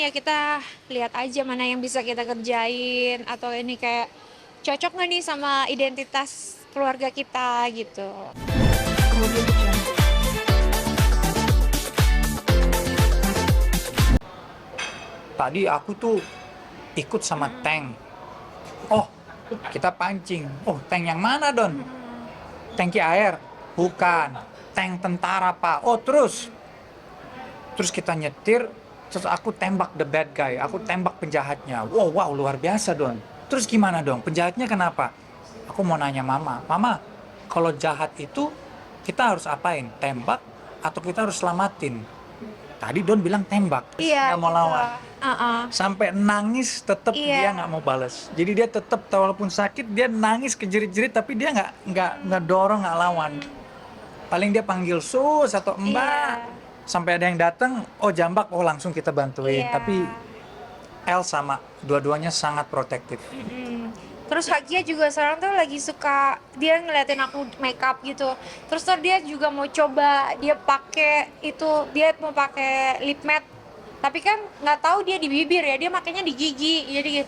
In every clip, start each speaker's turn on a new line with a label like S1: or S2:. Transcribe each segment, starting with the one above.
S1: ya kita lihat aja mana yang bisa kita kerjain atau ini kayak cocok nggak nih sama identitas keluarga kita gitu.
S2: Tadi aku tuh ikut sama tank. Oh, kita pancing. Oh, tank yang mana, Don? Tangki air? Bukan. Tank tentara, Pak. Oh, terus kita nyetir, terus aku tembak the bad guy. Aku tembak penjahatnya. Wow, luar biasa, Don. Terus gimana dong? Penjahatnya kenapa? Aku mau nanya Mama. Mama, kalau jahat itu kita harus apain? Tembak atau kita harus selamatin? Tadi Don bilang tembak.
S1: Iya
S2: Nggak mau
S1: gitu.
S2: lawan.
S1: Uh-uh.
S2: Sampai nangis tetap
S1: Iya.
S2: dia nggak mau balas. Jadi dia tetap walaupun sakit dia nangis kejerit-jerit tapi dia nggak dorong, nggak lawan. Paling dia panggil sus atau mbak.
S1: Iya.
S2: Sampai ada yang datang, oh jambak, oh langsung kita bantuin.
S1: Iya.
S2: Tapi El sama, dua-duanya sangat protektif.
S1: Terus Hagia juga sekarang tuh lagi suka dia ngeliatin aku make up gitu. Terus tuh dia juga mau coba dia mau pakai lip matte. Tapi kan nggak tahu dia di bibir ya, dia makainya di gigi. Jadi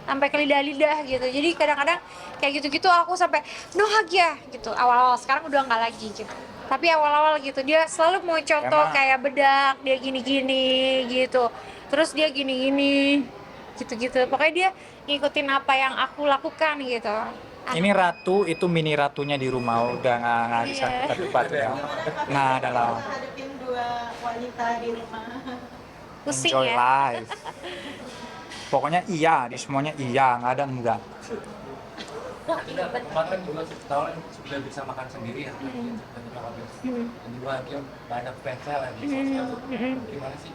S1: sampai ke lidah-lidah gitu. Jadi kadang-kadang kayak gitu-gitu aku sampai no Hagia gitu. Awal-awal sekarang udah nggak lagi gitu. Tapi awal-awal gitu dia selalu mau contoh
S2: Emang.
S1: kayak bedak, dia gini-gini gitu. Terus dia gini-gini gitu-gitu. Pokoknya dia ngikutin apa yang aku lakukan gitu.
S2: Ini ratu, itu mini ratunya di rumah, udah nggak bisa
S1: Iya.
S2: kita debat ya. Nggak ada lawan.
S3: Hadapin dua wanita di rumah.
S1: Pusing
S2: Enjoy
S1: ya.
S2: life. Pokoknya iya, di semuanya iya, nggak ada enggak.
S4: Kemarin juga tahun sudah bisa makan sendiri ya. Dan juga dia banyak fansnya lah di sosial. Gimana sih?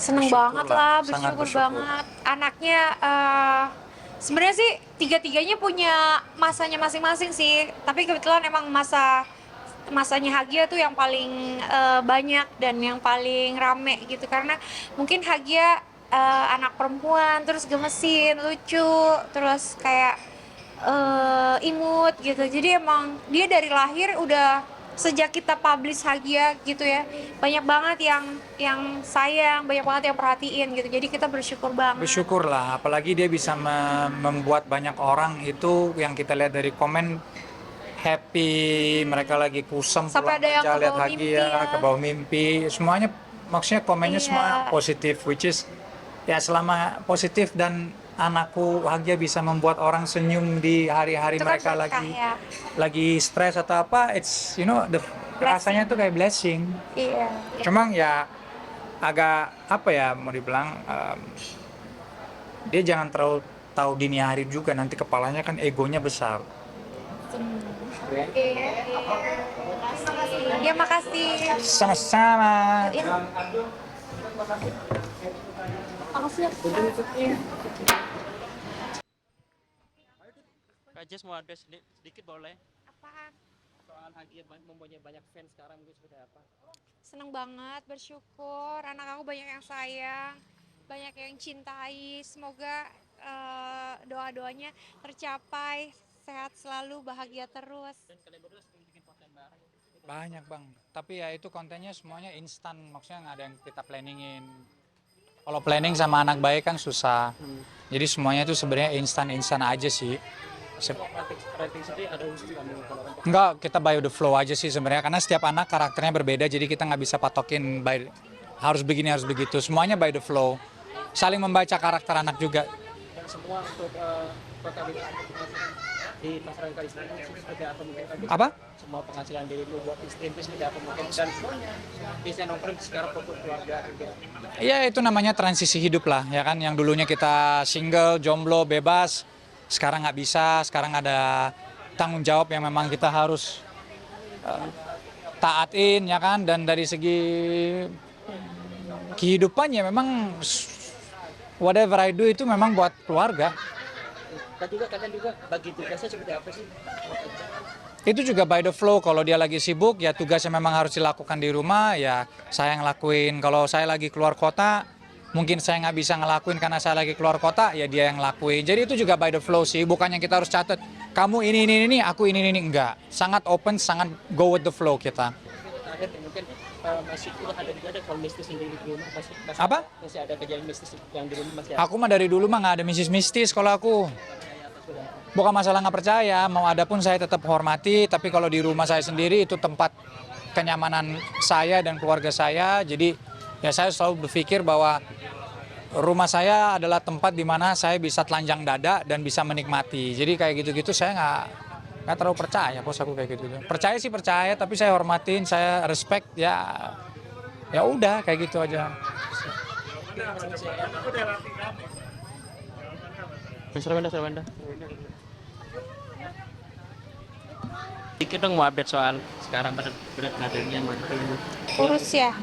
S1: Seneng
S2: Bersyukur
S1: banget
S2: lah,
S1: lah,
S2: sangat
S1: bersyukur
S2: bersyukur.
S1: banget. Anaknya sebenarnya sih tiga-tiganya punya masanya masing-masing sih. Tapi kebetulan emang masanya Hagia tuh yang paling banyak dan yang paling rame gitu karena mungkin Hagia anak perempuan terus gemesin, lucu, terus kayak imut gitu. Jadi emang dia dari lahir udah sejak kita publish Hagia gitu ya banyak banget yang sayang, banyak banget yang perhatiin gitu. Jadi kita bersyukur banget.
S2: Bersyukur lah, apalagi dia bisa membuat banyak orang itu yang kita lihat dari komen happy, mereka lagi kusem
S1: Sampai
S2: pulang
S1: ada yang
S2: kerja, lihat
S1: kebawa
S2: Hagia,
S1: mimpi ya.
S2: ke bawah mimpi, semuanya maksudnya komennya
S1: Iya.
S2: semua positif, which is ya selama positif dan anakku Hagia bisa membuat orang senyum di hari-hari
S1: Itu kan
S2: mereka
S1: berkah ya.
S2: lagi stres atau apa, it's rasanya tuh kayak blessing.
S1: Iya.
S2: Cuma ya agak apa ya mau dibilang dia jangan terlalu tahu dini hari juga, nanti kepalanya kan egonya besar.
S1: Ya makasih.
S2: Sama-sama.
S5: Kak Jess mau adres sedikit boleh?
S1: Apaan?
S5: Soal Hagia mempunyai banyak fans sekarang itu seperti apa?
S1: Seneng banget, bersyukur. Anak aku banyak yang sayang, banyak yang cintai. Semoga doa-doanya tercapai, sehat selalu, bahagia terus.
S5: Dan kalian berdua sering bikin konten bareng.
S2: Banyak bang, tapi ya itu kontennya semuanya instan, maksudnya nggak ada yang kita planningin. Kalau planning sama anak baik kan susah, jadi semuanya itu sebenarnya instan aja sih.
S5: Rating sendiri ada khusus kamu kalau untuk
S2: Enggak, kita by the flow aja sih sebenarnya, karena setiap anak karakternya berbeda, jadi kita nggak bisa patokin harus begini harus begitu, semuanya by the flow, saling membaca karakter anak juga.
S5: dan semua untuk profitabilitas di pasaran kali ini seperti apa mungkin Kak Jess?
S2: Apa?
S5: Semua penghasilan diri lu buat istri itu seperti apa mungkin dan bisa nongkrong sekarang fokus keluarga juga.
S2: Iya, itu namanya transisi hidup lah, ya kan, yang dulunya kita single, jomblo, bebas, sekarang nggak bisa, sekarang ada tanggung jawab yang memang kita harus taatin, ya kan, dan dari segi kehidupannya memang whatever I do itu memang buat keluarga.
S5: Dan juga kalian juga bagi tugasnya seperti apa sih?
S2: Itu juga by the flow, kalau dia lagi sibuk ya tugasnya memang harus dilakukan di rumah, ya saya ngelakuin. Kalau saya lagi keluar kota, mungkin saya nggak bisa ngelakuin karena saya lagi keluar kota, ya dia yang ngelakuin. Jadi itu juga by the flow sih, bukannya kita harus catat, kamu ini, aku ini, enggak. Sangat open, sangat go with the flow kita.
S5: Terakhir mungkin masih udah ada juga ada kalau mistis sendiri di rumah masih
S2: Apa?
S5: masih ada kejadian mistis yang di rumah masih ada.
S2: Aku mah dari dulu mah nggak ada mistis-mistis kalau aku. Bukan masalah nggak percaya, mau ada pun saya tetap hormati. Tapi kalau di rumah saya sendiri itu tempat kenyamanan saya dan keluarga saya. Jadi ya saya selalu berpikir bahwa rumah saya adalah tempat di mana saya bisa telanjang dada dan bisa menikmati. Jadi kayak gitu-gitu saya nggak terlalu percaya bos aku kayak gitu. Percaya sih percaya, tapi saya hormatin, saya respect ya udah kayak gitu aja.
S5: Sarwenda. Dikit dong mau update soal sekarang berat badannya makin
S1: Kurus ya?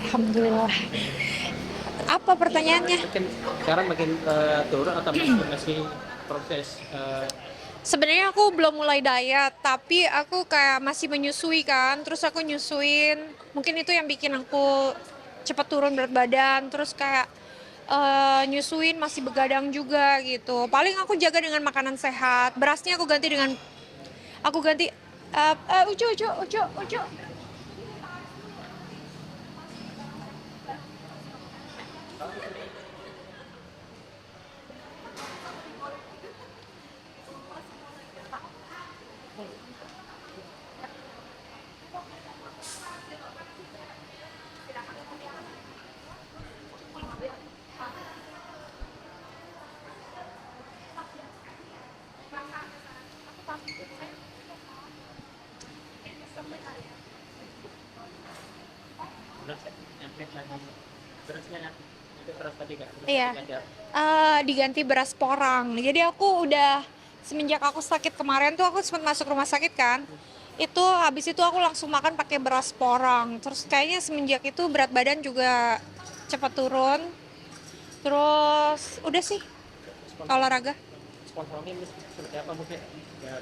S1: Alhamdulillah. Apa pertanyaannya?
S5: mungkin sekarang makin turun atau masih proses
S1: Sebenarnya aku belum mulai diet, tapi aku kayak masih menyusui kan. Terus aku nyusuin, mungkin itu yang bikin aku cepat turun berat badan. Terus kayak nyusuin masih begadang juga gitu. Paling aku jaga dengan makanan sehat. Berasnya aku ganti Ucu.
S5: berasnya itu beras tadi kan?
S1: Iya. Diganti beras porang. Jadi aku udah semenjak aku sakit kemarin tuh aku sempat masuk rumah sakit kan. Itu habis itu aku langsung makan pakai beras porang. Terus kayaknya semenjak itu berat badan juga cepat turun. Terus udah sih olahraga.
S5: Sponsornya seperti apa mungkin? Ya,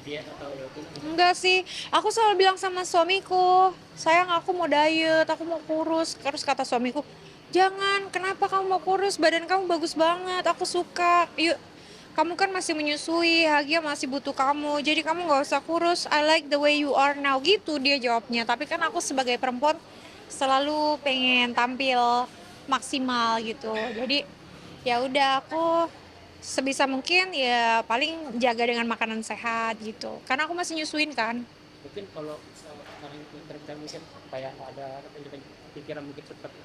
S5: diet atau
S1: Enggak sih, aku selalu bilang sama suamiku, sayang aku mau diet, aku mau kurus. Terus kata suamiku, jangan, kenapa kamu mau kurus? Badan kamu bagus banget, aku suka. Yuk, kamu kan masih menyusui, Hagia masih butuh kamu, jadi kamu nggak usah kurus. I like the way you are now, gitu dia jawabnya. Tapi kan aku sebagai perempuan selalu pengen tampil maksimal gitu. Jadi ya udah aku sebisa mungkin ya paling jaga dengan makanan sehat gitu. Karena aku masih nyusuin kan.
S5: mungkin kalau sekarang terjadi mungkin kayak ada pikiran mungkin seperti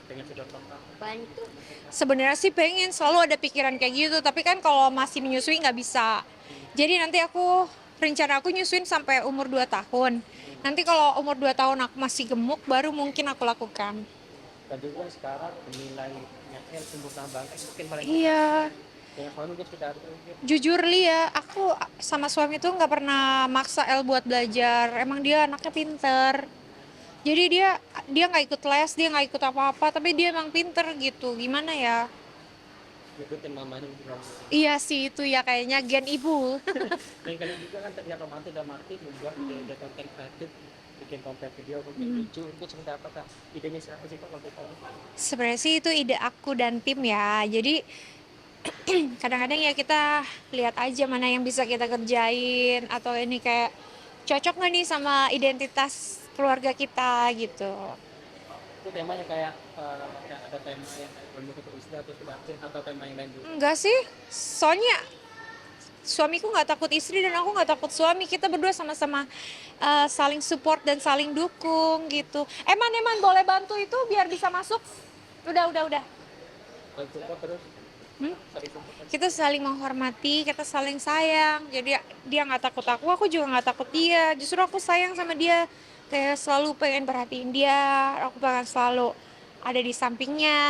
S5: pengen sudah lengkap.
S1: Sebenarnya sih pengen selalu ada pikiran kayak gitu, tapi kan kalau masih menyusui nggak bisa. Jadi nanti rencana aku nyusuin sampai umur 2 tahun. Nanti kalau umur 2 tahun aku masih gemuk baru mungkin aku lakukan.
S5: Dan juga sekarang nilainya tumbuh tambah mungkin paling
S1: Iya.
S5: yang suami mungkin sudah
S1: Jujur Li ya, aku sama suami tuh nggak pernah maksa El buat belajar. Emang dia anaknya pinter. Jadi dia nggak ikut les, dia nggak ikut apa-apa, tapi dia emang pinter gitu. Gimana ya?
S5: ngikutin mamanya gitu.
S1: Iya sih itu ya kayaknya gen ibu.
S5: Dan kalian juga kan terlihat romantis dan Martin membuat ide konten kreatif bikin konten video mungkin lucu itu seperti apa kak? Idenya siapa sih kak waktu itu?
S1: Sebenarnya sih itu ide aku dan tim ya. Jadi kadang-kadang ya kita lihat aja mana yang bisa kita kerjain atau ini kayak cocok nggak nih sama identitas keluarga kita gitu.
S5: Itu temanya kayak ada tema yang menuju ke istri atau kebaktian atau tema yang lain juga.
S1: Enggak sih, soalnya suamiku nggak takut istri dan aku nggak takut suami. Kita berdua sama-sama saling support dan saling dukung gitu. Eman boleh bantu itu biar bisa masuk. Udah.
S5: Dan juga terus saling support.
S1: Kita saling menghormati, kita saling sayang. Jadi dia nggak takut aku juga nggak takut dia. Justru aku sayang sama dia, kayak selalu pengen perhatiin dia. Aku pengen selalu ada di sampingnya,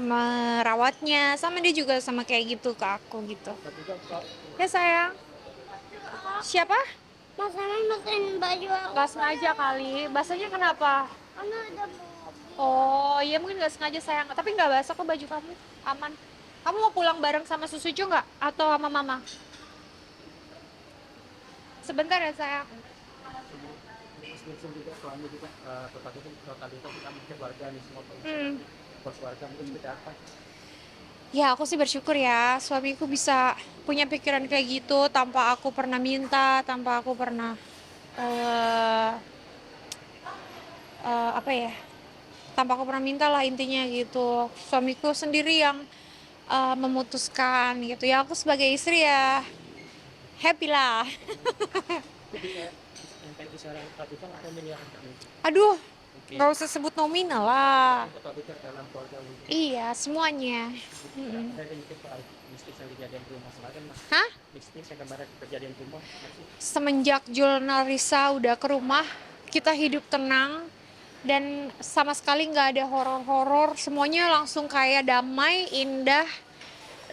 S1: merawatnya. Sama dia juga sama kayak gitu ke aku gitu.
S5: Dan juga kalau
S1: Ya sayang. Siapa?
S6: Masalah masukin baju aku
S1: Gak sengaja kali. Basahnya kenapa?
S6: karena ada mobil.
S1: Oh, iya mungkin gak sengaja sayang. Tapi gak basah kok baju kamu. Aman. Kamu mau pulang bareng sama Susuju nggak? Atau sama mama? Sebentar ya sayang.
S5: muslim juga suami juga berbagai totalitas kita mungkin warga nih semua keluarga mungkin seperti apa?
S1: Ya aku sih bersyukur ya suamiku bisa punya pikiran kayak gitu tanpa aku pernah minta, tanpa aku pernah apa ya, tanpa aku pernah minta lah intinya gitu. Suamiku sendiri yang memutuskan gitu ya. Aku sebagai istri ya happy lah.
S5: Ketika sampai di seorang Kabita atau miliaran kami.
S1: Aduh,
S5: Oke.
S1: nggak usah sebut nominal lah.
S5: Untuk Kabita dalam keluarga mungkin.
S1: Iya, semuanya. Mm-mm.
S5: Ada sedikit soal mistis yang kejadian di rumah semakin mas.
S1: Hah?
S5: Mistis yang kemarin kejadian di rumah masih.
S1: Semenjak Jurnal Risa udah ke rumah, kita hidup tenang dan sama sekali nggak ada horor-horor. Semuanya langsung kayak damai, indah,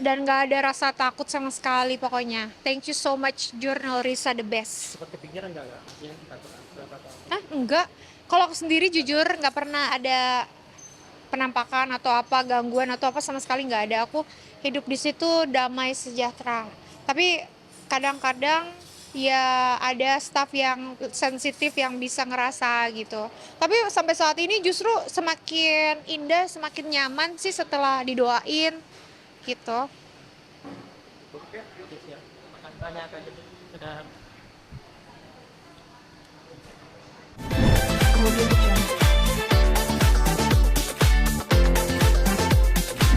S1: dan nggak ada rasa takut sama sekali pokoknya. Thank you so much Jurnal Risa, the best.
S5: Sempat kepikiran nggak yang takut berapa tahun?
S1: Hah? Enggak. Kalau aku sendiri jujur nggak pernah ada penampakan atau apa, gangguan atau apa, sama sekali nggak ada. Aku hidup di situ damai sejahtera. Tapi kadang-kadang ya ada staff yang sensitif yang bisa ngerasa gitu. Tapi sampai saat ini justru semakin indah, semakin nyaman sih setelah didoain gitu.
S5: Oke, ya. Makan banyak aja. Sudah